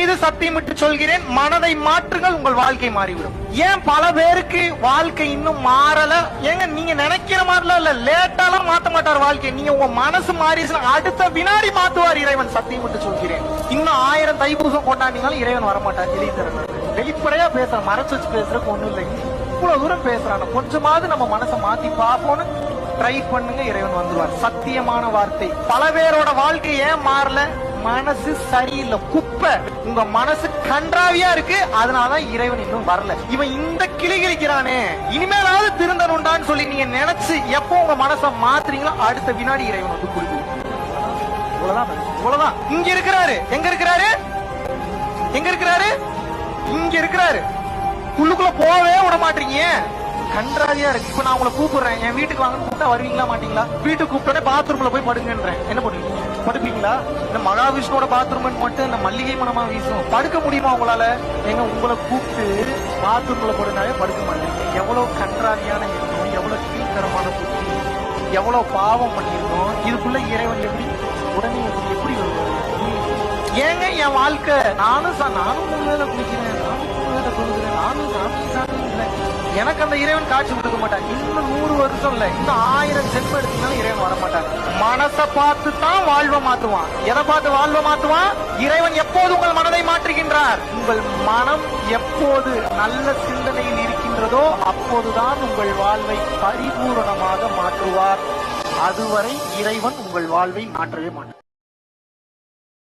மீது சத்தியமிட்டு சொல்கிறேன், மனதை மாற்றுங்கள், உங்கள் வாழ்க்கை மாறிவிடும். ஏன் பல பேருக்கு வாழ்க்கை இன்னும் மாறல? ஏங்க நீங்க நினைக்கிற மாதிரிலாம் இல்ல, லேட்டாலாம் மாத்த மாட்டார் வாழ்க்கை. நீங்க உங்க மனசு மாறிச்சுன்னா அடுத்த வினாடி மாத்துவார் இறைவன், சத்தியமிட்டு சொல்கிறேன். இன்னும் 1000 தைப்பூசம் கொண்டாடினாலும் இறைவன் வரமாட்டார். வெளிப்படையா பேசுற, மறைச்சு வச்சு பேசுறதுக்கு ஒண்ணும் இல்லை. இவ்வளவு தூரம் பேசுறாங்க, கொஞ்சமாவது நம்ம மனசை மாத்தி பார்ப்போம்னு ட்ரை பண்ணுங்க, இறைவன் வந்துருவார். சத்தியமான வார்த்தை. பல பேரோட வாழ்க்கை ஏன் மாறல? மனசு சரியில்லை, குப்பை. உங்க மனசு கன்றாவியா இருக்கு, அதனாலதான் இறைவன் இன்னும் வரல. இவன் இந்த கிளி கிழிக்கிறானே, இனிமேலாவது திருந்தனுண்டான்னு சொல்லி நீங்க நினைச்சு எப்போ உங்க மனசை மாத்துறீங்களோ அடுத்த வினாடி இறைவன் வந்து குடிக்கும். இவ்வளவுதான். இங்க இருக்கிறாரு. எங்க இருக்கிறாரு? எங்க இருக்கிறாரு? இங்க இருக்கிறாரு. உள்ளுக்குள்ள போவே விட மாட்டீங்க, கன்றாவியா இருக்கு. இப்ப நான் உங்களை கூப்பிடுறேன், என் வீட்டுக்கு வாங்கன்னு கூப்பிட்டா வருவீங்களா மாட்டீங்களா? வீட்டுக்கு கூப்பிட்டோன்னே பாத்ரூம்ல போய் படுங்கன்றேன், என்ன பண்ணுவீங்க? படுப்பீங்களா? இந்த மகாவிஷ்ணுவோட பாத்ரூம் மட்டும் இந்த மல்லிகை மனமா வீசும், படுக்க முடியுமா உங்களால? எங்க உங்களை கூப்பிட்டு பாத்ரூம்ல படுனாலே படுக்க மாட்டேங்க. எவ்வளவு கன்றாவியான இருக்கும், எவ்வளவு கீழ்த்தரமான புத்தி, எவ்வளவு பாவம் பண்ணிருக்கோம். இதுக்குள்ள இறைவன் எப்படி உடனே எப்படி வருவாரு? ஏங்க என் வாழ்க்கை, நானும் முழுவேல குளிக்கிறேன், நானும் முழுவேல கொள்கிறேன், நானும் சாமி இல்லை, எனக்கு அந்த இறைவன் காட்சி கொடுக்க மாட்டான். இன்னும் 100 வருஷம் இல்ல, இன்னும் 1000 ஜென்மம் எடுத்தீங்கன்னா இறைவன் வர மாட்டான். மனசை பார்த்து தான் வாழ்வை மாத்துவான். எதை பார்த்து வாழ்வை மாத்துவான்? இறைவன் எப்போது உங்கள் மனதை மாற்றுகின்றார்? உங்கள் மனம் எப்போது நல்ல சிந்தனையில் இருக்கின்றதோ அப்போதுதான் உங்கள் வாழ்வை பரிபூரணமாக மாற்றுவார். அதுவரை இறைவன் உங்கள் வாழ்வை மாற்றவே மாட்டார்.